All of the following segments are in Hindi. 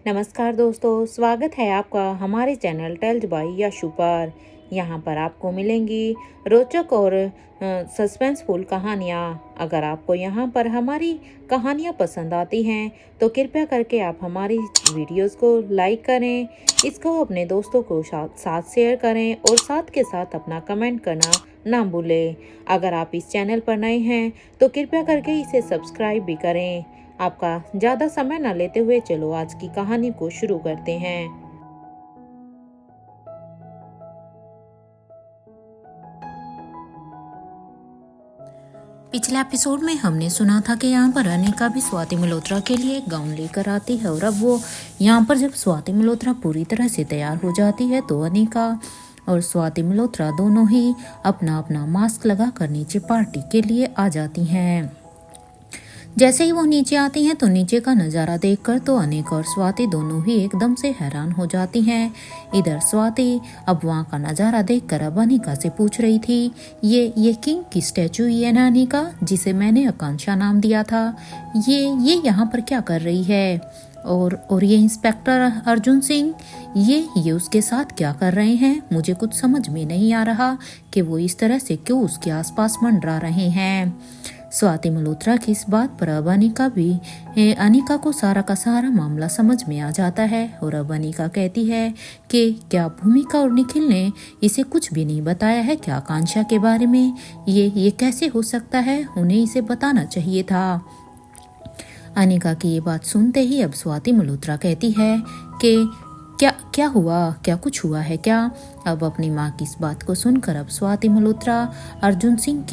नमस्कार दोस्तों, स्वागत है आपका हमारे चैनल टेल्स बाय यशु पर। यहाँ पर आपको मिलेंगी रोचक और सस्पेंसफुल कहानियाँ। अगर आपको यहाँ पर हमारी कहानियाँ पसंद आती हैं तो कृपया करके आप हमारी वीडियोस को लाइक करें, इसको अपने दोस्तों को साथ शेयर करें और साथ के साथ अपना कमेंट करना ना भूलें। अगर आप इस चैनल पर नए हैं तो कृपया करके इसे सब्सक्राइब भी करें। आपका ज़्यादा समय न लेते हुए चलो आज की कहानी को शुरू करते हैं। पिछले एपिसोड में हमने सुना था कि यहाँ पर अनिका भी स्वाति मल्होत्रा के लिए एक गाउन लेकर आती है और अब वो यहाँ पर जब स्वाति मल्होत्रा पूरी तरह से तैयार हो जाती है तो अनिका और स्वाति मल्होत्रा दोनों ही अपना अपना मास्क लगाकर नीचे पार्टी के लिए आ जाती हैं। जैसे ही वो नीचे आती हैं तो नीचे का नज़ारा देखकर तो अनिका और स्वाति दोनों ही एकदम से हैरान हो जाती हैं। इधर स्वाति अब वहाँ का नज़ारा देखकर अब अनिका से पूछ रही थी, ये किंग की स्टैचू ही है ना अनिका, जिसे मैंने आकांक्षा नाम दिया था, ये यहाँ पर क्या कर रही है? और ये इंस्पेक्टर अर्जुन सिंह, ये उसके साथ क्या कर रहे हैं? मुझे कुछ समझ में नहीं आ रहा कि वो इस तरह से क्यों उसके आसपास मंडरा रहे हैं। स्वाति मल्होत्रा की इस बात पर अब अनिका को सारा का सारा मामला समझ में आ जाता है और अब अनिका कहती है कि क्या भूमिका और निखिल ने इसे कुछ भी नहीं बताया है क्या आकांक्षा के बारे में? ये कैसे हो सकता है? उन्हें इसे बताना चाहिए था। अनिका की ये बात सुनते ही अब स्वाति मल्होत्रा कहती है कि क्या हुआ, क्या कुछ हुआ है क्या? अब अपनी माँ की इस बात को सुनकर अब स्वाति मल्होत्रा अर्जुन सिंह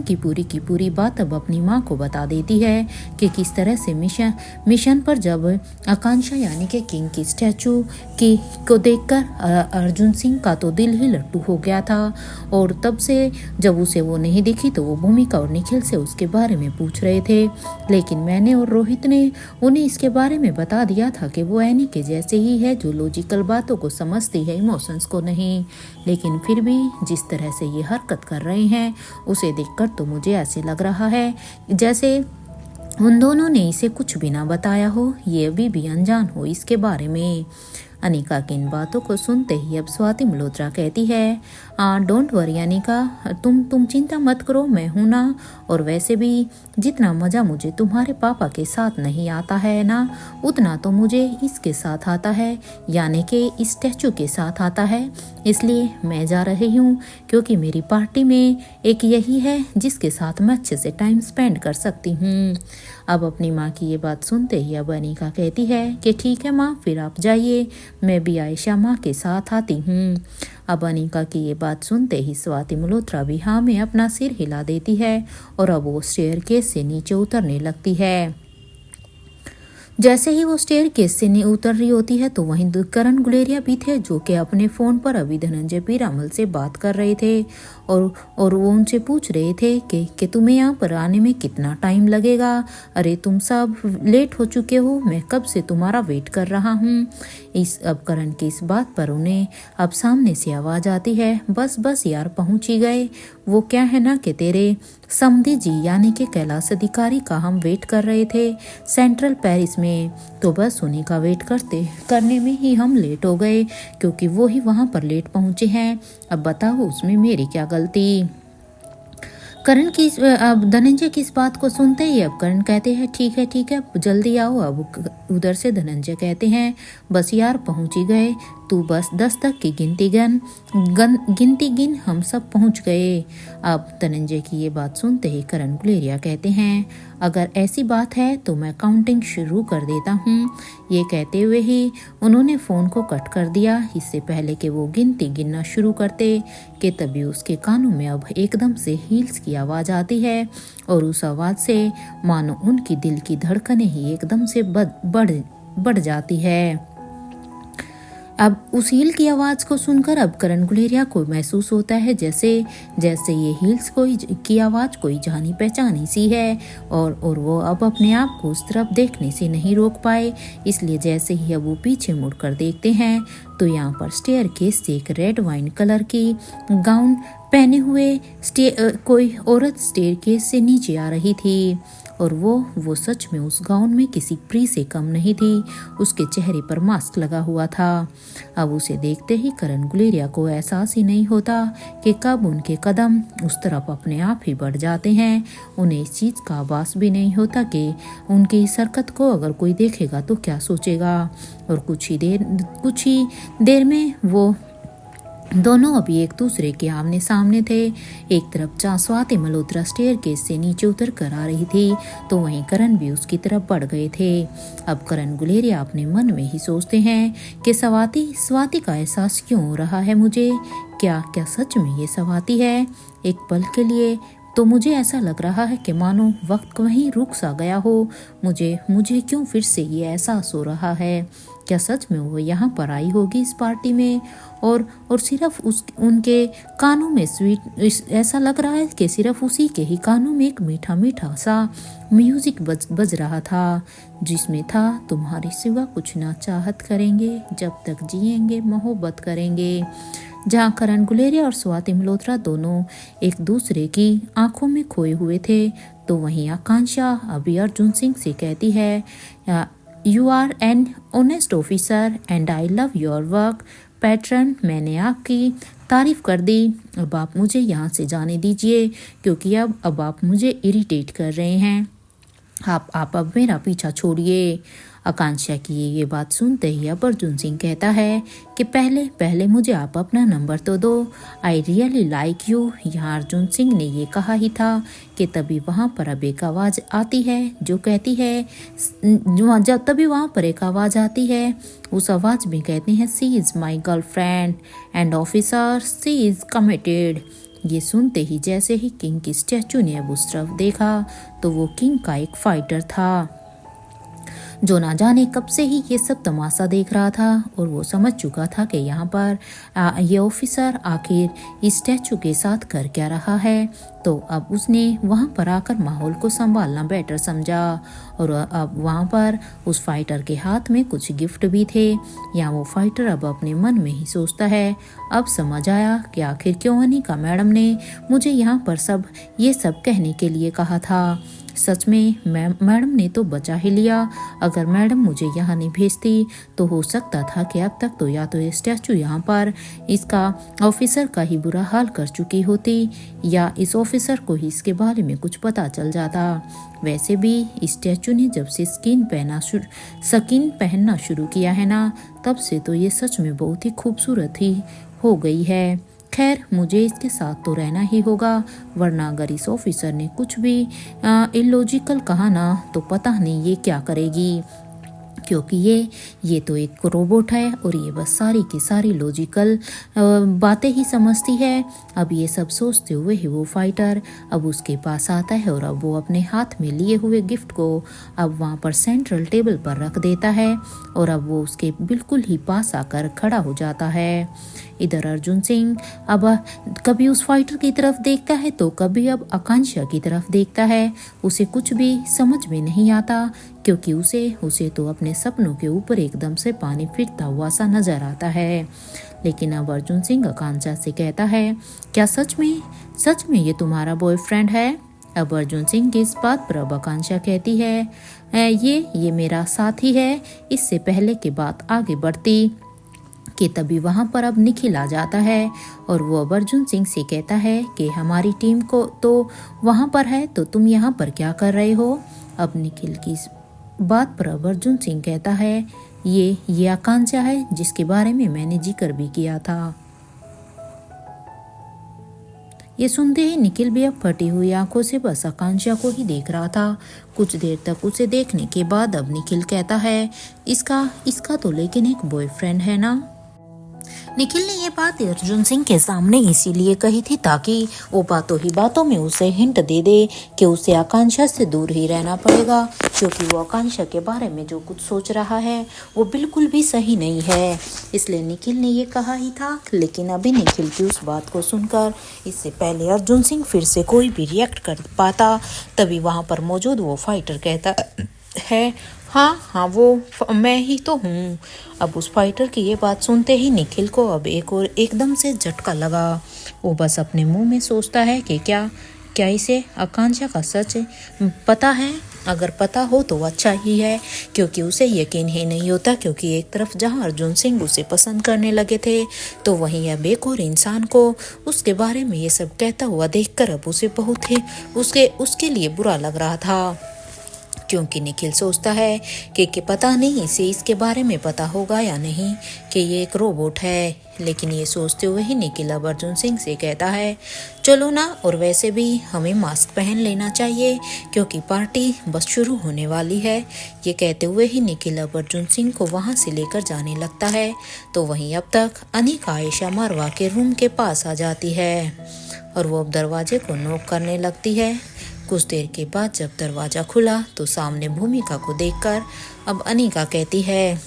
की पूरी बात अब अपनी माँ को बता देती है कि किस तरह से मिशन पर जब आकांक्षा यानी कि किंग की स्टैचू को देखकर अर्जुन सिंह का तो दिल ही लट्टू हो गया था और तब से जब उसे वो नहीं दिखी तो वो भूमिका और निखिल से उसके बारे में पूछ रहे थे, लेकिन मैंने और रोहित ने उन्हें इसके बारे में बता दिया था कि वो एनी के जैसे ही है जो लॉजिकल बातों को समझती है, इमोशंस को नहीं। लेकिन फिर भी जिस तरह से ये हरकत कर रहे हैं उसे देखकर तो मुझे ऐसे लग रहा है जैसे उन दोनों ने इसे कुछ भी ना बताया हो, ये अभी भी अनजान हो इसके बारे में। अनिका की इन बातों को सुनते ही अब स्वाति मल्होत्रा कहती है, डोंट वरी अनिका, तुम चिंता मत करो, मैं हूं ना। और वैसे भी जितना मज़ा मुझे तुम्हारे पापा के साथ नहीं आता है ना, उतना तो मुझे इसके साथ आता है, यानी कि इस स्टैचू के साथ आता है। इसलिए मैं जा रही हूँ क्योंकि मेरी पार्टी में एक यही है जिसके साथ मैं अच्छे से टाइम स्पेंड कर सकती हूँ। अब अपनी माँ की ये बात सुनते ही अब अनिका कहती है कि ठीक है माँ, फिर आप जाइए, मैं भी आयशा माँ के साथ आती हूँ। अब अनिका की ये बात सुनते ही स्वाति मल्होत्रा भी हाँ में अपना सिर हिला देती है और अब वो स्टेयरकेस से नीचे उतरने लगती है। जैसे ही वो स्टेयरकेस से उतर रही होती है तो वहीं करण गुलेरिया भी थे जो कि अपने फ़ोन पर अभी धनंजय पीरामल से बात कर रहे थे और वो उनसे पूछ रहे थे कि तुम्हें यहाँ पर आने में कितना टाइम लगेगा? अरे तुम सब लेट हो चुके हो, मैं कब से तुम्हारा वेट कर रहा हूँ। अब करण की इस बात पर उन्हें अब सामने से आवाज़ आती है, बस यार पहुँच ही गए। वो क्या है ना कि तेरे समधी जी यानी कि कैलाश अधिकारी का हम वेट कर रहे थे सेंट्रल पेरिस में, तो बस उन्हीं का वेट करने में ही हम लेट हो गए क्योंकि वो ही वहाँ पर लेट पहुँचे हैं। अब बताओ उसमें मेरी क्या गलती? करण की अब धनंजय की इस बात को सुनते ही अब करण कहते हैं ठीक है जल्दी आओ। अब उधर से धनंजय कहते हैं बस यार पहुंच ही गए, तू बस 10 तक की गिनती गिन, हम सब पहुंच गए। अब धनंजय की ये बात सुनते ही करण गुलेरिया कहते हैं अगर ऐसी बात है तो मैं काउंटिंग शुरू कर देता हूँ। ये कहते हुए ही उन्होंने फ़ोन को कट कर दिया। इससे पहले कि वो गिनती गिनना शुरू करते कि तभी उसके कानों में अब एकदम से हील्स की आवाज़ आती है और उस आवाज़ से मानो उनकी दिल की धड़कनें ही एकदम से बढ़ जाती है। अब उस हील की आवाज़ को सुनकर अब करण गुलेरिया को महसूस होता है जैसे ये हील्स की आवाज़ कोई जानी पहचानी सी है और वो अब अपने आप को उस तरफ देखने से नहीं रोक पाए। इसलिए जैसे ही अब वो पीछे मुड़कर देखते हैं तो यहाँ पर स्टेयरकेस से एक रेड वाइन कलर की गाउन पहने हुए कोई औरत स्टेयरकेस से नीचे आ रही थी और वो सच में उस गाउन में किसी प्री से कम नहीं थी। उसके चेहरे पर मास्क लगा हुआ था। अब उसे देखते ही करण गुलेरिया को एहसास ही नहीं होता कि कब उनके कदम उस तरफ अपने आप ही बढ़ जाते हैं। उन्हें इस चीज़ का आभास भी नहीं होता कि उनकी इस हरकत को अगर कोई देखेगा तो क्या सोचेगा। और कुछ ही देर में वो दोनों अभी एक दूसरे के आमने सामने थे। एक तरफ जहाँ स्वाति मल्होत्रा स्टेयरकेस से नीचे उतर कर आ रही थी तो वहीं करण भी उसकी तरफ बढ़ गए थे। अब करण गुलेरिया अपने मन में ही सोचते हैं कि स्वाति का एहसास क्यों हो रहा है मुझे। क्या सच में ये स्वाति है। एक पल के लिए तो मुझे ऐसा लग रहा है कि मानो वक्त वहीं रुक सा गया हो। मुझे क्यों फिर से ये एहसास हो रहा है। क्या सच में वो यहाँ पर आई होगी इस पार्टी में और सिर्फ उनके कानों में ऐसा लग रहा है कि सिर्फ उसी के ही कानों में एक मीठा मीठा सा म्यूजिक बज रहा था जिसमें था तुम्हारे सिवा कुछ ना चाहत करेंगे, जब तक जिएंगे मोहब्बत करेंगे। जहाँ करण गुलेरिया और स्वाति मल्होत्रा दोनों एक दूसरे की आंखों में खोए हुए थे तो वहीं आकांक्षा अभी अर्जुन सिंह से कहती है, you are an honest officer and I love your work pattern. मैंने आपकी तारीफ कर दी। अब आप मुझे यहाँ से जाने दीजिए क्योंकि अब आप मुझे इरिटेट कर रहे हैं। आप अब मेरा पीछा छोड़िए। आकांक्षा की ये बात सुनते ही अब अर्जुन सिंह कहता है कि पहले मुझे आप अपना नंबर तो दो। I really like you. यहाँ अर्जुन सिंह ने ये कहा ही था कि तभी वहाँ पर अब एक आवाज़ आती है जो कहती है, तभी वहाँ पर एक आवाज़ आती है। उस आवाज़ में कहते हैं, she is my girlfriend and officer, she is committed. ये सुनते ही जैसे ही किंग की स्टैचू ने अब उस तरफ देखा तो वो किंग का एक फाइटर था जो ना जाने कब से ही ये सब तमाशा देख रहा था और वो समझ चुका था कि यहाँ पर ये ऑफिसर आखिर इस स्टैचू के साथ कर क्या रहा है। तो अब उसने वहाँ पर आकर माहौल को संभालना बेटर समझा और अब वहाँ पर उस फाइटर के हाथ में कुछ गिफ्ट भी थे। या वो फाइटर अब अपने मन में ही सोचता है, अब समझ आया कि आखिर क्यों अनिका मैडम ने मुझे यहाँ पर ये सब कहने के लिए कहा था। सच में मैडम ने तो बचा ही लिया। अगर मैडम मुझे यहाँ नहीं भेजती तो हो सकता था कि अब तक तो या तो ये स्टैचू यहाँ पर इसका ऑफिसर का ही बुरा हाल कर चुकी होती या इस ऑफिसर को ही इसके बारे में कुछ पता चल जाता। वैसे भी इस स्टैचू ने जब से स्किन पहनना शुरू किया है ना, तब से तो ये सच में बहुत ही खूबसूरत ही हो गई है। खैर मुझे इसके साथ तो रहना ही होगा, वरना अगर इस ऑफिसर ने कुछ भी इलॉजिकल कहा ना तो पता नहीं ये क्या करेगी, क्योंकि ये तो एक रोबोट है और ये बस सारी की सारी लॉजिकल बातें ही समझती है। अब ये सब सोचते हुए ही वो फाइटर अब उसके पास आता है और अब वो अपने हाथ में लिए हुए गिफ्ट को अब वहाँ पर सेंट्रल टेबल पर रख देता है और अब वो उसके बिल्कुल ही पास आकर खड़ा हो जाता है। इधर अर्जुन सिंह अब कभी उस फाइटर की तरफ देखता है तो कभी अब आकांक्षा की तरफ देखता है। उसे कुछ भी समझ में नहीं आता क्योंकि उसे तो अपने सपनों के ऊपर एकदम से पानी फिरता हुआ सा नजर आता है। लेकिन अब अर्जुन सिंह आकांक्षा से कहता है, क्या सच में ये तुम्हारा बॉयफ्रेंड है। अब अर्जुन सिंह की इस बात पर अब आकांक्षा कहती है, ये मेरा साथी है। इससे पहले की बात आगे बढ़ती कि तभी वहाँ पर अब निखिल आ जाता है और वो अब अर्जुन सिंह से कहता है कि हमारी टीम को तो वहाँ पर है तो तुम यहाँ पर क्या कर रहे हो। अब निखिल की इस बात पर अब अर्जुन सिंह कहता है, ये आकांक्षा है जिसके बारे में मैंने जिक्र भी किया था। ये सुनते ही निखिल भी अब फटी हुई आंखों से बस आकांक्षा को ही देख रहा था। कुछ देर तक उसे देखने के बाद अब निखिल कहता है, इसका तो लेकिन एक बॉयफ्रेंड है ना। निखिल ने ये बात अर्जुन सिंह के सामने इसीलिए कही थी ताकि वो बातों ही बातों में उसे हिंट दे दे कि उसे आकांक्षा से दूर ही रहना पड़ेगा, क्योंकि वो आकांक्षा के बारे में जो कुछ सोच रहा है वो बिल्कुल भी सही नहीं है। इसलिए निखिल ने ये कहा ही था। लेकिन अभी निखिल की उस बात को सुनकर इससे पहले अर्जुन सिंह फिर से कोई भी रिएक्ट कर पाता, तभी वहाँ पर मौजूद वो फाइटर कहता है, हाँ वो मैं ही तो हूँ। अब उस फाइटर की ये बात सुनते ही निखिल को अब एक और एकदम से झटका लगा। वो बस अपने मुंह में सोचता है कि क्या क्या इसे आकांक्षा का सच पता है? अगर पता हो तो अच्छा ही है, क्योंकि उसे यकीन ही नहीं होता। क्योंकि एक तरफ जहां अर्जुन सिंह उसे पसंद करने लगे थे, तो वहीं यह बेकौर इंसान को उसके बारे में ये सब कहता हुआ देखकर अब उसे बहुत ही उसके लिए बुरा लग रहा था। क्योंकि निखिल सोचता है कि पता नहीं इसे इसके बारे में पता होगा या नहीं कि ये एक रोबोट है। लेकिन ये सोचते हुए ही निखिल अब अर्जुन सिंह से कहता है, चलो ना, और वैसे भी हमें मास्क पहन लेना चाहिए क्योंकि पार्टी बस शुरू होने वाली है। ये कहते हुए ही निखिल अब अर्जुन सिंह को वहां से लेकर जाने लगता है। तो वहीं अब तक अनिका आयशा मारवा के रूम के पास आ जाती है और वो अब दरवाजे को नॉक करने लगती है। कुछ देर के बाद जब दरवाजा खुला तो सामने भूमिका को देखकर अब अनिका कहती है,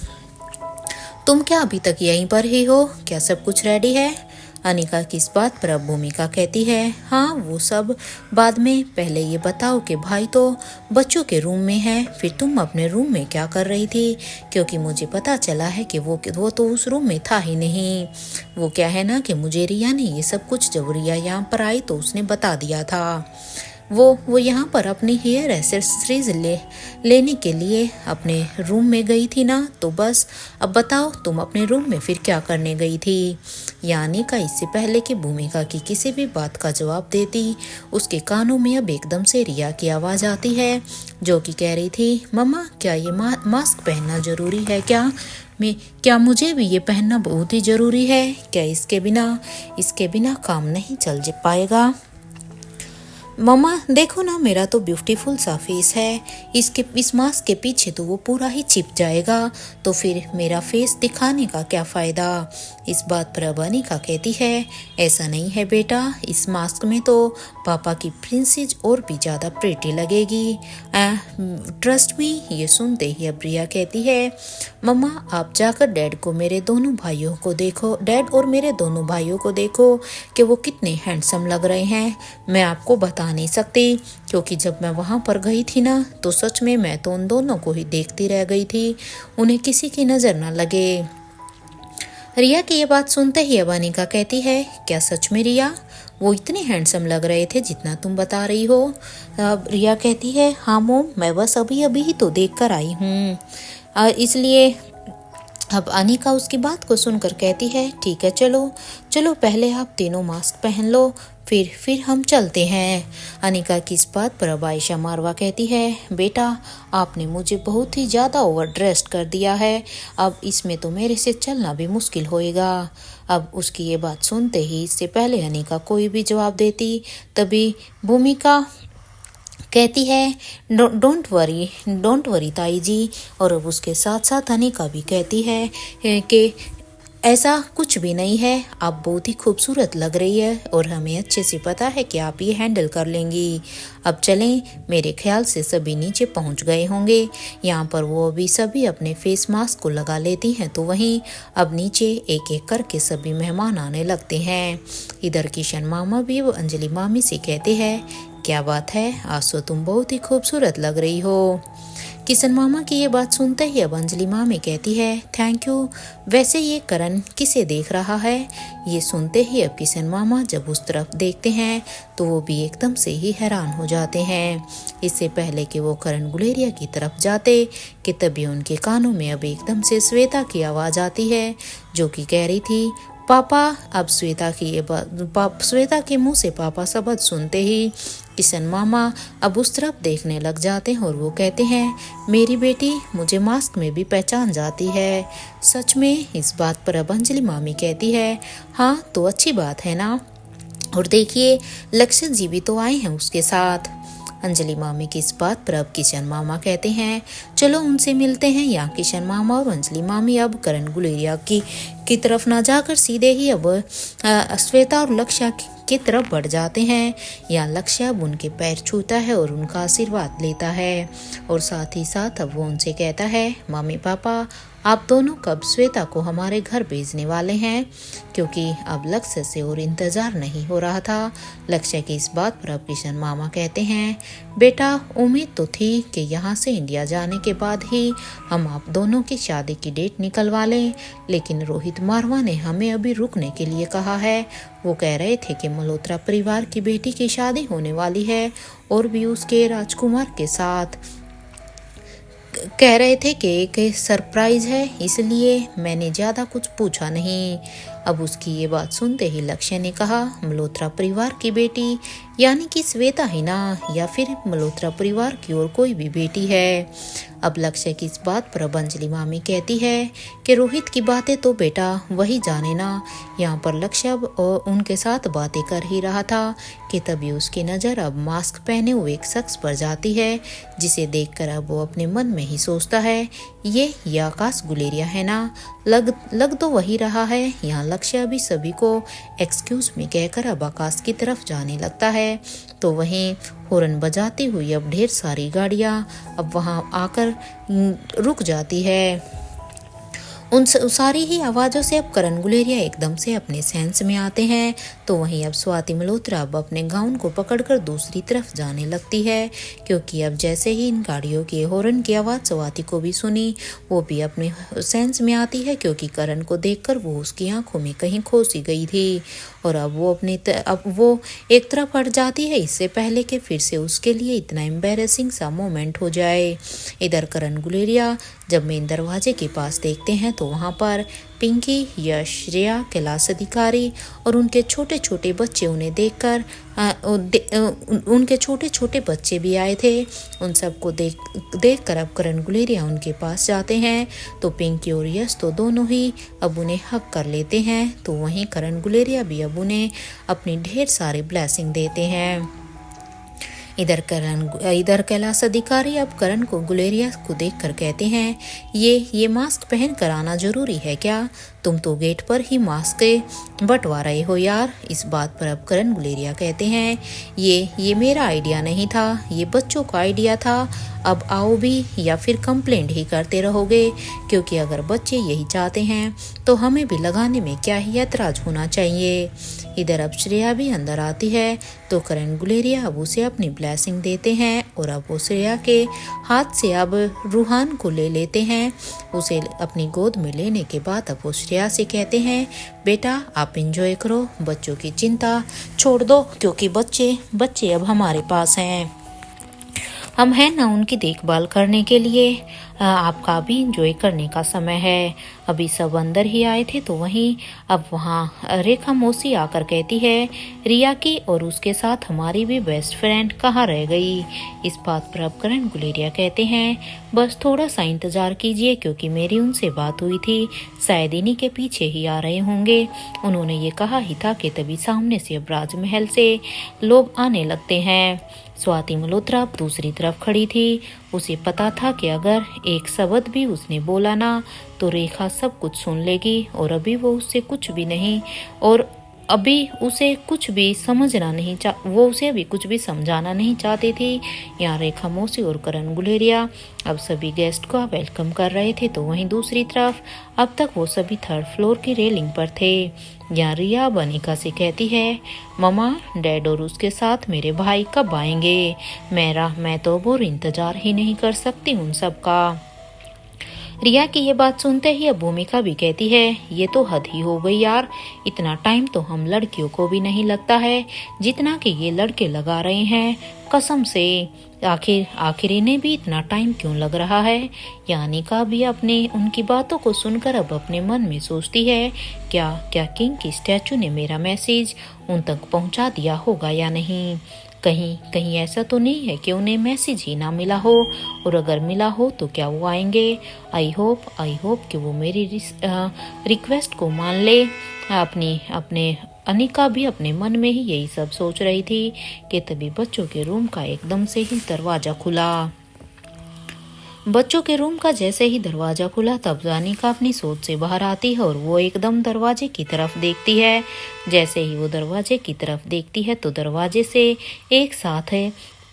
तुम क्या अभी तक यहीं पर ही हो? क्या सब कुछ रेडी है? अनिका की इस बात पर अब भूमिका कहती है, हाँ वो सब बाद में, पहले ये बताओ कि भाई तो बच्चों के रूम में है, फिर तुम अपने रूम में क्या कर रही थी? क्योंकि मुझे पता चला है कि वो तो उस रूम में था ही नहीं। वो क्या है ना कि मुझे रिया ने ये सब कुछ, जब रिया यहाँ पर आई तो उसने बता दिया था। वो यहाँ पर अपनी हेयर एक्सेसरीज लेने के लिए अपने रूम में गई थी ना, तो बस अब बताओ तुम अपने रूम में फिर क्या करने गई थी? यानी का इससे पहले कि भूमिका की किसी भी बात का जवाब देती, उसके कानों में अब एकदम से रिया की आवाज़ आती है, जो कि कह रही थी, मम्मा क्या ये मास्क पहनना ज़रूरी है क्या मुझे भी ये पहनना बहुत ही ज़रूरी है? क्या इसके बिना काम नहीं चल पाएगा? मम्मा देखो ना, मेरा तो ब्यूटीफुल सा फेस है, इस मास्क के पीछे तो वो पूरा ही छिप जाएगा, तो फिर मेरा फेस दिखाने का क्या फ़ायदा? इस बात पर अब अनिका कहती है, ऐसा नहीं है बेटा, इस मास्क में तो पापा की प्रिंसेस और भी ज़्यादा प्रेटी लगेगी, ट्रस्ट मी। ये सुनते ही अब रिया कहती है, मम्मा आप जाकर डैड और मेरे दोनों भाइयों को देखो कि वो कितने हैंडसम लग रहे हैं। मैं आपको बता नहीं सकती, क्योंकि जब मैं वहाँ पर गई थी ना, तो सच में मैं तो उन दोनों को ही देखती रह गई थी, उन्हें किसी की नज़र न लगे। रिया की ये बात सुनते ही अब अनिका कहती है, क्या सच में रिया वो इतने हैंडसम लग रहे थे जितना तुम बता रही हो? अब रिया कहती है, हाँ मोम, मैं बस अभी ही तो देख कर आई हूँ, इसलिए। अब अनिका उसकी बात को सुनकर कहती है, ठीक है, चलो पहले आप तीनों मास्क पहन लो, फिर हम चलते हैं। अनिका की इस बात पर अब आयशा मारवा कहती है, बेटा आपने मुझे बहुत ही ज़्यादा ओवर ड्रेस्ड कर दिया है, अब इसमें तो मेरे से चलना भी मुश्किल होएगा। अब उसकी ये बात सुनते ही, इससे पहले अनिका कोई भी जवाब देती, तभी भूमिका कहती है, डोंट वरी ताई जी। और अब उसके साथ साथ अनिका भी कहती है कि ऐसा कुछ भी नहीं है, आप बहुत ही खूबसूरत लग रही है और हमें अच्छे से पता है कि आप ये हैंडल कर लेंगी। अब चलें, मेरे ख्याल से सभी नीचे पहुंच गए होंगे। यहाँ पर वो अभी सभी अपने फेस मास्क को लगा लेती हैं, तो वहीं अब नीचे एक एक करके सभी मेहमान आने लगते हैं। इधर किशन मामा भी वो अंजलि मामी से कहते हैं, क्या बात है, आज तो तुम बहुत ही खूबसूरत लग रही हो। किशन मामा की ये बात सुनते ही अब अंजलि मामी कहती है, थैंक यू, वैसे ये करण किसे देख रहा है? ये सुनते ही अब किशन मामा जब उस तरफ देखते हैं तो वो भी एकदम से ही हैरान हो जाते हैं। इससे पहले कि वो करण गुलेरिया की तरफ जाते कि तभी उनके कानों में अब एकदम से श्वेता की आवाज़ आती है, जो कि कह रही थी, पापा। अब श्वेता के मुंह से पापा शब्द सुनते ही किशन मामा अब उस तरफ देखने लग जाते हैं और वो कहते हैं, मेरी बेटी मुझे मास्क में भी पहचान जाती है। सच में? इस बात पर अब अंजलि मामी कहती है, हाँ तो अच्छी बात है ना, और देखिए लक्षण जी भी तो आए हैं उसके साथ। अंजलि मामी की इस बात पर अब किशन मामा कहते हैं, चलो उनसे मिलते हैं। यहाँ किशन मामा और अंजलि मामी अब करण गुलेरिया की तरफ ना जाकर सीधे ही अब श्वेता और लक्ष्य की तरफ बढ़ जाते हैं। यहाँ लक्ष्य अब उनके पैर छूता है और उनका आशीर्वाद लेता है, और साथ ही साथ अब वो उनसे कहता है, मम्मी पापा आप दोनों कब श्वेता को हमारे घर भेजने वाले हैं? क्योंकि अब लक्ष्य से और इंतजार नहीं हो रहा था। लक्ष्य की इस बात पर अब किशन मामा कहते हैं, बेटा उम्मीद तो थी कि यहाँ से इंडिया जाने के बाद ही हम आप दोनों की शादी की डेट निकलवा लें, लेकिन रोहित मारवा ने हमें अभी रुकने के लिए कहा है। वो कह रहे थे कि मल्होत्रा परिवार की बेटी की शादी होने वाली है और भी उसके राजकुमार के साथ। कह रहे थे कि एक सरप्राइज है, इसलिए मैंने ज़्यादा कुछ पूछा नहीं। अब उसकी ये बात सुनते ही लक्ष्य ने कहा, मल्होत्रा परिवार की बेटी यानी कि श्वेता ही ना, या फिर मल्होत्रा परिवार की और कोई भी बेटी है। अब लक्ष्य की इस बात पर अब अंजलि मामी कहती है कि रोहित की बातें तो बेटा वही जाने ना। यहाँ पर लक्ष्य अब उनके साथ बातें कर ही रहा था कि तभी उसकी नज़र अब मास्क पहने हुए एक शख्स पर जाती है, जिसे देखकर अब वो अपने मन में ही सोचता है, ये आकाश गुलेरिया है ना, लग तो वही रहा है। यहाँ लक्ष्य अभी सभी को एक्सक्यूज मी कहकर अब आकाश की तरफ जाने लगता है, तो वहीं हॉर्न बजाती हुई अब ढेर सारी गाड़ियाँ अब वहाँ आकर रुक जाती है। उन सारी ही आवाज़ों से अब करण गुलेरिया एकदम से अपने सेंस में आते हैं, तो वहीं अब स्वाति मल्होत्रा अब अपने गाउन को पकड़कर दूसरी तरफ जाने लगती है, क्योंकि अब जैसे ही इन गाड़ियों के हॉर्न की आवाज़ स्वाति को भी सुनी, वो भी अपने सेंस में आती है, क्योंकि करण को देखकर वो उसकी आंखों में कहीं खो सी गई थी। और अब वो एक तरफ हट जाती है, इससे पहले कि फिर से उसके लिए इतना एम्बेरसिंग सा मोमेंट हो जाए। इधर करण गुलेरिया जब मेन दरवाजे के पास देखते हैं तो वहाँ पर पिंकी, यश, श्रेया, कैलाश अधिकारी और उनके छोटे छोटे बच्चे उन्हें देखकर उनके छोटे छोटे बच्चे भी आए थे। उन सबको देखकर अब करण गुलेरिया उनके पास जाते हैं, तो पिंकी और यश तो दोनों ही अब उन्हें हक कर लेते हैं, तो वहीं करण गुलेरिया भी अब उन्हें अपनी ढेर सारे ब्लेसिंग देते हैं। इधर कैलाश अधिकारी अब करण को गुलेरिया को देखकर कहते हैं, ये मास्क पहन कर आना जरूरी है क्या? तुम तो गेट पर ही मास्क बंटवा रहे हो यार। इस बात पर अब करण गुलेरिया कहते हैं, ये मेरा आइडिया नहीं था, ये बच्चों का आइडिया था। अब आओ भी या फिर कंप्लेंट ही करते रहोगे, क्योंकि अगर बच्चे यही चाहते हैं तो हमें भी लगाने में क्या ही ऐतराज होना चाहिए। इधर अब श्रेया भी अंदर आती है, तो करण गुलेरिया अब उसे अपनी ब्लेसिंग देते हैं और अब वो श्रेया के हाथ से अब रूहान को ले लेते हैं। उसे अपनी गोद में लेने के बाद अब वो श्रेया से कहते हैं, बेटा आप एंजॉय करो, बच्चों की चिंता छोड़ दो, क्योंकि बच्चे अब हमारे पास हैं, हम हैं ना उनकी देखभाल करने के लिए। आपका भी इंजॉय करने का समय है। अभी सब अंदर ही आए थे, तो वहीं अब वहाँ रेखा मौसी आकर कहती है, रिया की और उसके साथ हमारी भी बेस्ट फ्रेंड कहाँ रह गई? इस बात पर अब करण गुलेरिया कहते हैं, बस थोड़ा सा इंतजार कीजिए, क्योंकि मेरी उनसे बात हुई थी, शायद इन्हीं के पीछे ही आ रहे होंगे। उन्होंने ये कहा ही था कि तभी सामने से अब राजमहल से लोग आने लगते हैं। स्वाति मल्होत्रा दूसरी तरफ खड़ी थी। उसे पता था कि अगर एक शब्द भी उसने बोला ना तो रेखा सब कुछ सुन लेगी, और अभी वो उससे कुछ भी नहीं, और अभी उसे कुछ भी वो उसे अभी कुछ भी समझाना नहीं चाहती थी। यहाँ रेखा मौसी और करण गुलेरिया अब सभी गेस्ट का वेलकम कर रहे थे, तो वहीं दूसरी तरफ अब तक वो सभी थर्ड फ्लोर की रेलिंग पर थे। यहाँ रिया अब अनिका से कहती है, ममा डैड और उसके साथ मेरे भाई कब आएंगे? मैं तो और इंतजार ही नहीं कर सकती उन सब का। रिया की ये बात सुनते ही अब भूमिका भी कहती है, ये तो हद ही हो गई यार, इतना टाइम तो हम लड़कियों को भी नहीं लगता है जितना कि ये लड़के लगा रहे हैं, कसम से। आखिर इन्हें भी इतना टाइम क्यों लग रहा है? यानी का भी अपने उनकी बातों को सुनकर अब अपने मन में सोचती है, क्या किंग की स्टैचू ने मेरा मैसेज उन तक पहुंचा दिया होगा या नहीं? कहीं ऐसा तो नहीं है कि उन्हें मैसेज ही ना मिला हो, और अगर मिला हो तो क्या वो आएंगे? आई होप कि वो मेरी रिक्वेस्ट को मान ले। अपने अनिका भी अपने मन में ही यही सब सोच रही थी कि तभी बच्चों के रूम का एकदम से ही दरवाजा खुला। बच्चों के रूम का जैसे ही दरवाजा खुला तब अनिका अपनी सोच से बाहर आती है और वो एकदम दरवाजे की तरफ देखती है। जैसे ही वो दरवाजे की तरफ देखती है तो दरवाजे से एक साथ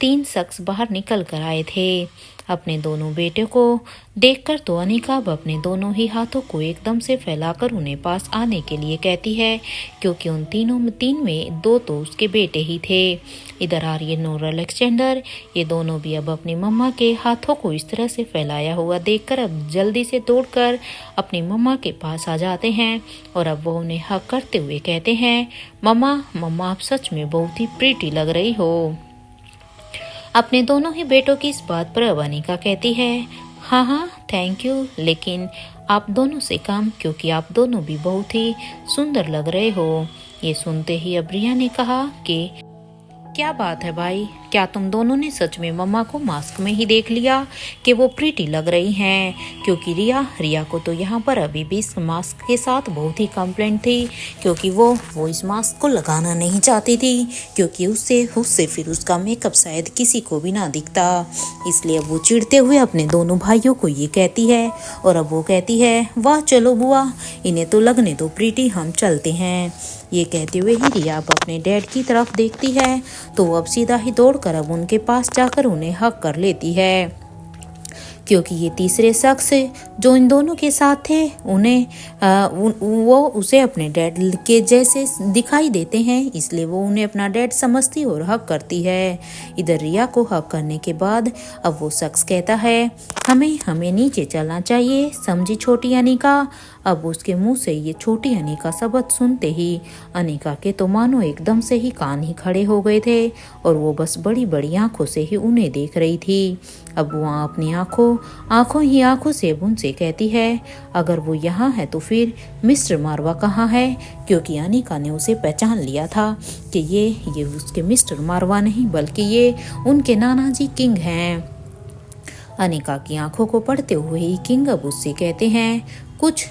3 शख्स बाहर निकल कर आए थे। अपने दोनों बेटे को देखकर तो अनिका अब अपने दोनों ही हाथों को एकदम से फैलाकर उन्हें पास आने के लिए कहती है, क्योंकि उन तीन में 2 तो उसके बेटे ही थे। इधर आर्यन और अलेक्जेंडर ये दोनों भी अब अपनी मम्मा के हाथों को इस तरह से फैलाया हुआ देखकर अब जल्दी से दौड़कर अपनी मम्मा के पास आ जाते हैं और अब वो उन्हें हक करते हुए कहते हैं, मम्मा मम्मा आप सच में बहुत ही प्रीटी लग रही हो। अपने दोनों ही बेटों की इस बात पर अब अनिका कहती है, हाँ हाँ थैंक यू, लेकिन आप दोनों से काम, क्योंकि आप दोनों भी बहुत ही सुंदर लग रहे हो। ये सुनते ही अब रिया ने कहा कि क्या बात है भाई, क्या तुम दोनों ने सच में मम्मा को मास्क में ही देख लिया कि वो प्रीटी लग रही हैं? क्योंकि रिया को तो यहाँ पर अभी भी इस मास्क के साथ बहुत ही कंप्लेंट थी, क्योंकि वो इस मास्क को लगाना नहीं चाहती थी, क्योंकि उससे फिर उसका मेकअप शायद किसी को भी ना दिखता। इसलिए अब वो चिढ़ते हुए अपने दोनों भाइयों को ये कहती है और अब वो कहती है, वाह चलो बुआ, इन्हें तो लगने दो प्रीटी, हम चलते हैं। ये कहते हुए ही रिया अब अपने डैड की तरफ देखती है तो वो अब सीधा ही दौड़कर अब उनके पास जाकर उन्हें हक कर लेती है, क्योंकि ये तीसरे शख्स जो इन दोनों के साथ थे वो उसे अपने डैड के जैसे दिखाई देते हैं, इसलिए वो उन्हें अपना डैड समझती और हक करती है। इधर रिया को हक करने के बाद अब वो शख्स कहता है, हमें नीचे चलना चाहिए, समझी छोटी अनिका। अब उसके मुंह से ये छोटी अनिका शब्द सुनते ही अनिका के तो मानो एकदम से ही कान ही खड़े हो गए थे और वो बस बड़ी बड़ी आंखों से ही उन्हें देख रही थी। अब वो अपनी आंखों से उनसे कहती है, अगर वो यहाँ है तो फिर मिस्टर मारवा कहाँ है? क्योंकि अनिका ने उसे पहचान लिया था कि ये उसके मिस्टर मारवा नहीं बल्कि ये उनके नाना जी किंग हैं। अनिका की आंखों को पढ़ते हुए ही किंग अब उससे कहते हैं, कुछ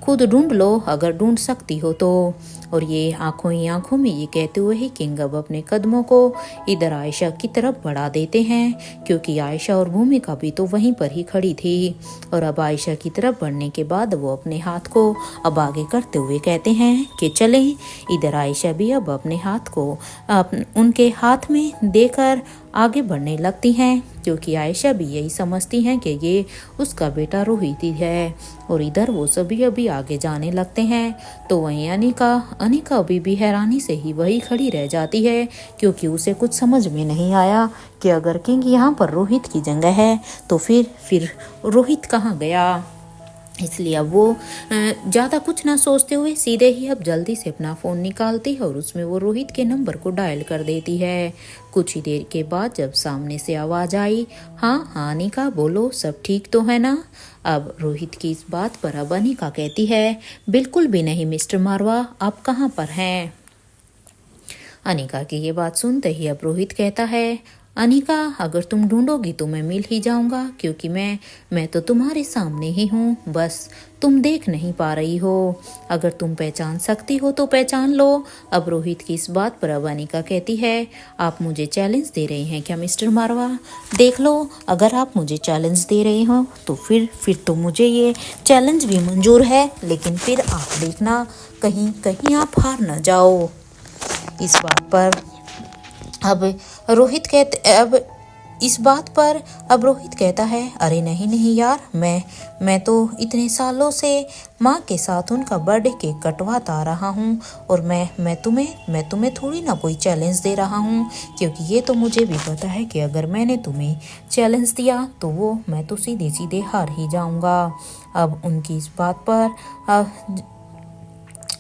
खुद ढूंढ लो अगर ढूंढ सकती हो तो। और ये आंखों में ये कहते हुए ही किंग अब अपने कदमों को इधर आयशा की तरफ बढ़ा देते हैं, क्योंकि आयशा और भूमिका भी तो वहीं पर ही खड़ी थी। और अब आयशा की तरफ बढ़ने के बाद वो अपने हाथ को अब आगे करते हुए कहते हैं कि चलें। इधर आयशा भी अब अपने हाथ को उनके हाथ में देकर आगे बढ़ने लगती हैं, क्योंकि आयशा भी यही समझती हैं कि ये उसका बेटा रोहित ही है। और इधर वो सभी अभी आगे जाने लगते हैं तो वहीं अनिका अभी भी हैरानी से ही वही खड़ी रह जाती है, क्योंकि उसे कुछ समझ में नहीं आया कि अगर किंग यहाँ पर रोहित की जगह है तो फिर रोहित कहाँ गया। इसलिए अब वो ज़्यादा कुछ ना सोचते हुए सीधे ही अब जल्दी से अपना फ़ोन निकालती है और उसमें वो रोहित के नंबर को डायल कर देती है। कुछ ही देर के बाद जब सामने से आवाज़ आई, हाँ अनिका बोलो, सब ठीक तो है ना? अब रोहित की इस बात पर अब अनिका कहती है, बिल्कुल भी नहीं मिस्टर मारवा, आप कहाँ पर हैं? अनिका की ये बात सुनते ही अब रोहित कहता है, अनिका अगर तुम ढूंढोगी तो मैं मिल ही जाऊंगा, क्योंकि मैं तो तुम्हारे सामने ही हूँ, बस तुम देख नहीं पा रही हो। अगर तुम पहचान सकती हो तो पहचान लो। अब रोहित की इस बात पर अब अनिका कहती है, आप मुझे चैलेंज दे रहे हैं क्या मिस्टर मारवा? देख लो, अगर आप मुझे चैलेंज दे रहे हो तो फिर तो मुझे ये चैलेंज भी मंजूर है, लेकिन फिर आप देखना कहीं आप हार न जाओ। इस बात पर अब रोहित कहता है, अरे नहीं यार, मैं तो इतने सालों से माँ के साथ उनका बर्थडे केक कटवाता आ रहा हूँ और मैं तुम्हें थोड़ी ना कोई चैलेंज दे रहा हूँ, क्योंकि ये तो मुझे भी पता है कि अगर मैंने तुम्हें चैलेंज दिया तो मैं तो सीधे हार ही जाऊँगा। अब उनकी इस बात पर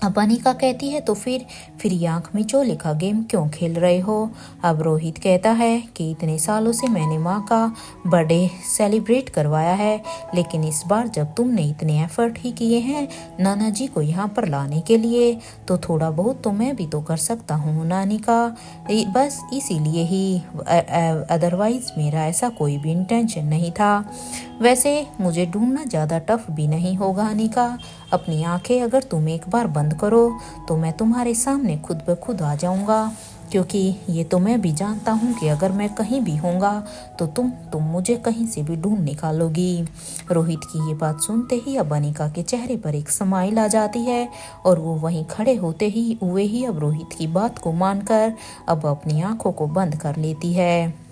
अब अनिका कहती है, तो फिर ये आँख मिचोले का गेम क्यों खेल रहे हो? अब रोहित कहता है कि इतने सालों से मैंने माँ का बर्थडे सेलिब्रेट करवाया है, लेकिन इस बार जब तुमने इतने एफर्ट ही किए हैं नाना जी को यहाँ पर लाने के लिए, तो थोड़ा बहुत तो मैं भी तो कर सकता हूँ ना अनिका। बस इसीलिए ही, अदरवाइज मेरा ऐसा कोई भी इंटेंशन नहीं था। वैसे मुझे ढूंढना ज़्यादा टफ भी नहीं होगा अनिका। अपनी आंखें अगर तुम एक बार बंद करो तो मैं तुम्हारे सामने खुद ब खुद आ जाऊंगा। क्योंकि ये तो मैं भी जानता हूँ कि अगर मैं कहीं भी होऊंगा तो तुम मुझे कहीं से भी ढूंढ निकालोगी। रोहित की ये बात सुनते ही अब अनिका के चेहरे पर एक स्माइल आ जाती है और वो वहीं खड़े होते ही हुए ही अब रोहित की बात को मानकर अब अपनी आंखों को बंद कर लेती है।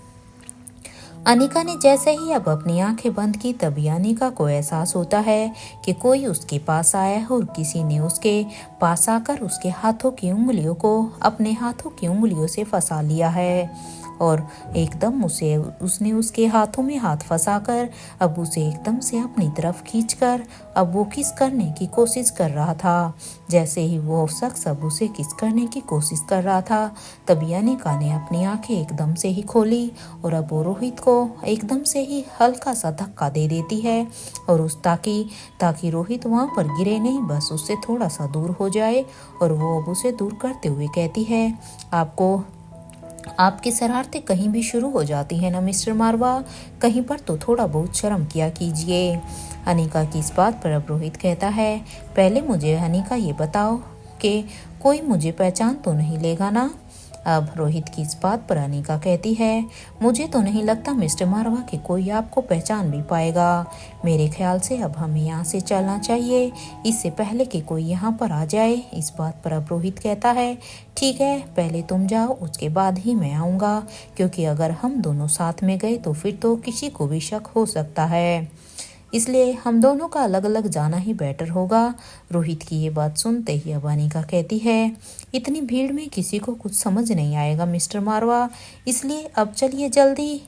अनिका ने जैसे ही अब अपनी आंखें बंद की तभी अनिका को एहसास होता है कि कोई उसके पास आया है और किसी ने उसके पास आकर उसके हाथों की उंगलियों को अपने हाथों की उंगलियों से फंसा लिया है और एकदम उसने उसके हाथों में हाथ फंसाकर अब उसे एकदम से अपनी तरफ खींचकर अब वो किस करने की कोशिश कर रहा था। जैसे ही वो शख्स अब उसे किस करने की कोशिश कर रहा था तभी अनिका ने अपनी आंखें एकदम से ही खोली और अब वो रोहित को एकदम से ही हल्का सा धक्का दे देती है और उस ताकि रोहित वहां पर गिरे नहीं, बस उससे थोड़ा सा दूर हो जाए। और वो अब उसे दूर करते हुए कहती है, आपकी शरारतें कहीं भी शुरू हो जाती है ना मिस्टर मारवा, कहीं पर तो थोड़ा बहुत शर्म किया कीजिए। अनिका की इस बात पर अब रोहित कहता है, पहले मुझे अनिका ये बताओ कि कोई मुझे पहचान तो नहीं लेगा ना। अब रोहित की इस बात पर अनिका कहती है, मुझे तो नहीं लगता मिस्टर मारवा कि कोई आपको पहचान भी पाएगा। मेरे ख्याल से अब हमें यहाँ से चलना चाहिए इससे पहले कि कोई यहाँ पर आ जाए। इस बात पर अब रोहित कहता है, ठीक है पहले तुम जाओ उसके बाद ही मैं आऊँगा, क्योंकि अगर हम दोनों साथ में गए तो फिर तो किसी को भी शक हो सकता है, इसलिए हम दोनों का अलग अलग जाना ही बेटर होगा। रोहित की ये बात सुनते ही अब अनिका कहती है, इतनी भीड़ में किसी को कुछ समझ नहीं आएगा मिस्टर मारवा, इसलिए अब चलिए जल्दी।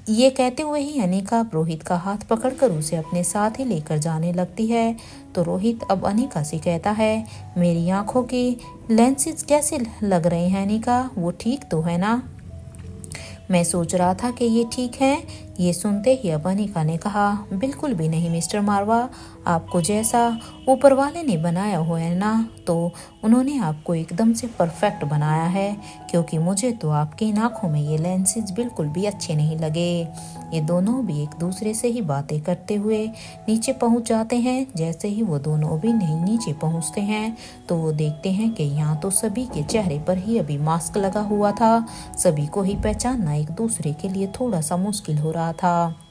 ये कहते हुए ही अनिका अब रोहित का हाथ पकड़कर उसे अपने साथ ही लेकर जाने लगती है। तो रोहित अब अनिका से कहता है, मेरी आंखों की लेंसेज कैसे लग रहे हैं अनिका, वो ठीक तो है ना। मैं सोच रहा था कि ये ठीक है। ये सुनते ही अब अनिका ने कहा, बिल्कुल भी नहीं मिस्टर मारवा, आपको जैसा ऊपर वाले ने बनाया हुआ है ना, तो उन्होंने आपको एकदम से परफेक्ट बनाया है, क्योंकि मुझे तो आपकी आंखों में ये लेंसेज बिल्कुल भी अच्छे नहीं लगे। ये दोनों भी एक दूसरे से ही बातें करते हुए नीचे पहुंच जाते हैं। जैसे ही वो दोनों भी नहीं नीचे पहुंचते हैं तो वो देखते हैं कि यहाँ तो सभी के चेहरे पर ही अभी मास्क लगा हुआ था। सभी को ही पहचानना एक दूसरे के लिए थोड़ा सा मुश्किल हो रहा था।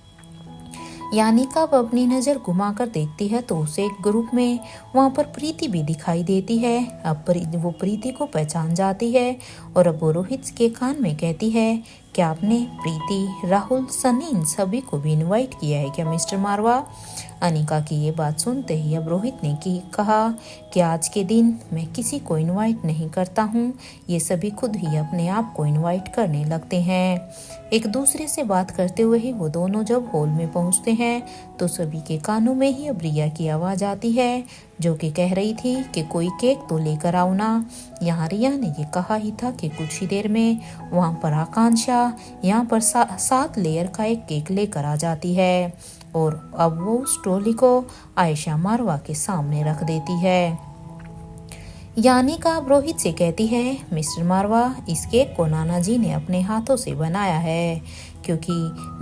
यानी कब अपनी नज़र घुमाकर देखती है तो उसे एक ग्रुप में वहाँ पर प्रीति भी दिखाई देती है। अब वो प्रीति को पहचान जाती है और अब वो रोहित के कान में कहती है, क्या आपने प्रीति, राहुल, सनी इन सभी को भी इनवाइट किया है क्या मिस्टर मारवा। अनिका की ये बात सुनते ही अब रोहित ने कहा कि आज के दिन मैं किसी को इनवाइट नहीं करता हूँ, ये सभी खुद ही अपने आप को इनवाइट करने लगते हैं। एक दूसरे से बात करते हुए ही वो दोनों जब हॉल में पहुँचते हैं तो सभी के कानों में ही अब रिया की आवाज़ आती है, जो कि कह रही थी कि कोई केक तो लेकर आओ ना। यहाँ रिया ने ये कहा ही था कि कुछ ही देर में वहाँ पर आकांक्षा यहाँ पर 7 लेयर का एक केक लेकर आ जाती है और अब वो उस ट्रॉली को आयशा मारवा के सामने रख देती है। यानी का अब रोहित से कहती है, मिस्टर मारवा, इस केक को नाना जी ने अपने हाथों से बनाया है, क्योंकि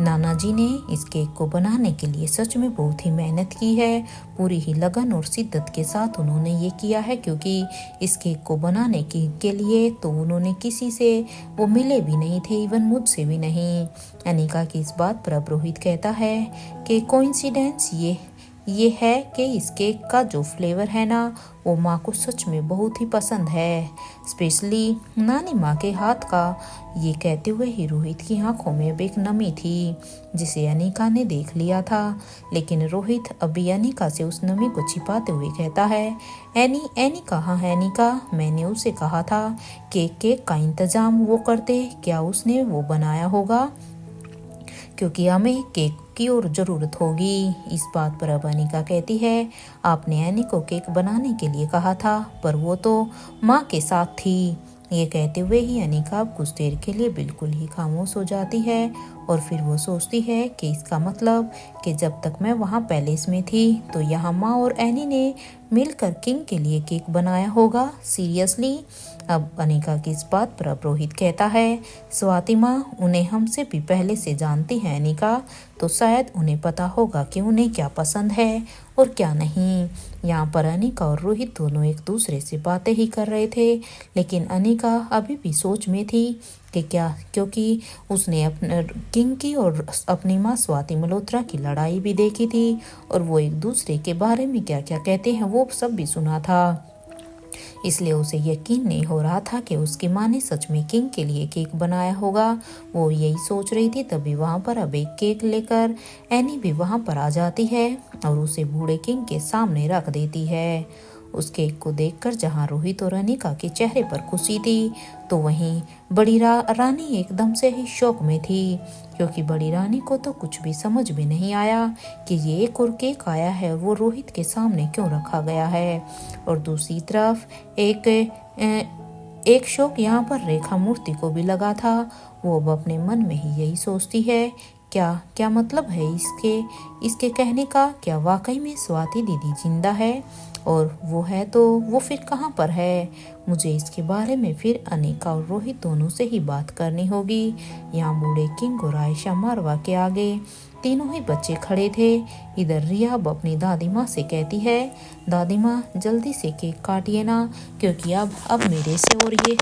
नाना जी ने इस केक को बनाने के लिए सच में बहुत ही मेहनत की है। पूरी ही लगन और शिद्दत के साथ उन्होंने ये किया है, क्योंकि इस केक को बनाने के लिए तो उन्होंने किसी से वो मिले भी नहीं थे, इवन मुझसे भी नहीं। अनिका की इस बात पर अब रोहित कहता है कि कोइंसिडेंस ये है कि इस केक का जो फ्लेवर है ना वो माँ को सच में बहुत ही पसंद है, स्पेशली नानी माँ के हाथ का। ये कहते हुए ही रोहित की आंखों में अब एक नमी थी जिसे अनिका ने देख लिया था, लेकिन रोहित अभी अनिका से उस नमी को छिपाते हुए कहता है, एनी कहाँ है अनिका, मैंने उसे कहा था कि केक का इंतजाम वो करते, क्या उसने वो बनाया होगा, क्योंकि हमें केक की और ज़रूरत होगी। इस बात पर अब अनिका कहती है, आपने एनी को केक बनाने के लिए कहा था, पर वो तो माँ के साथ थी। ये कहते हुए ही अनिका अब कुछ देर के लिए बिल्कुल ही खामोश हो जाती है और फिर वो सोचती है कि इसका मतलब कि जब तक मैं वहाँ पैलेस में थी तो यहाँ माँ और एनी ने मिलकर किंग के लिए केक बनाया होगा। सीरियसली? अब अनिका की इस बात पर अब रोहित कहता है, स्वाति माँ उन्हें हमसे भी पहले से जानती है अनिका, तो शायद उन्हें पता होगा कि उन्हें क्या पसंद है और क्या नहीं। यहाँ पर अनिका और रोहित दोनों एक दूसरे से बातें ही कर रहे थे, लेकिन अनिका अभी भी सोच में थी कि क्या, क्योंकि उसने अपने किंग की और अपनी माँ स्वाति मल्होत्रा की लड़ाई भी देखी थी और वो एक दूसरे के बारे में क्या क्या कहते हैं वो सब भी सुना था। इसलिए उसे यकीन नहीं हो रहा था कि उसकी माँ ने सच में किंग के लिए केक बनाया होगा। वो यही सोच रही थी, तभी वहाँ पर अब एक केक लेकर एनी भी वहाँ पर आ जाती है और उसे बूढ़े किंग के सामने रख देती है। उस केक को देखकर जहाँ रोहित और अनिका के चेहरे पर खुशी थी, तो वहीं बड़ी रानी एकदम से ही शौक में थी, क्योंकि बड़ी रानी को तो कुछ भी समझ में नहीं आया कि ये एक और केक आया है, वो रोहित के सामने क्यों रखा गया है। और दूसरी तरफ एक शौक यहाँ पर रेखा मूर्ति को भी लगा था। वो अब अपने मन में ही यही सोचती है, क्या क्या मतलब है इसके कहने का? क्या वाकई में स्वाति दीदी जिंदा है? और वो है तो वो फिर कहाँ पर है? मुझे इसके बारे में फिर अनिका और रोहित दोनों से ही बात करनी होगी। यहाँ बूढ़े किंग और आयशा मारवा के आगे तीनों ही बच्चे खड़े थे। इधर रिया अब अपनी दादी माँ से कहती है, दादी माँ जल्दी से केक काटिए ना, क्योंकि अब मेरे से और ये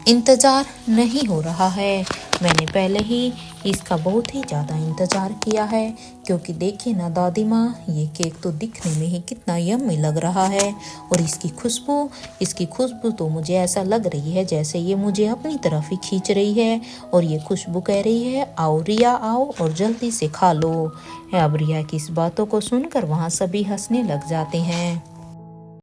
इंतज़ार नहीं हो रहा है। मैंने पहले ही इसका बहुत ही ज़्यादा इंतज़ार किया है, क्योंकि देखिए ना दादी माँ, ये केक तो दिखने में ही कितना यम्मी लग रहा है और इसकी खुशबू तो मुझे ऐसा लग रही है जैसे ये मुझे अपनी तरफ ही खींच रही है। और ये खुशबू कह रही है, आओ रिया आओ और जल्दी से खा लो। अब रिया की इस बातों को सुनकर वहाँ सभी हंसने लग जाते हैं।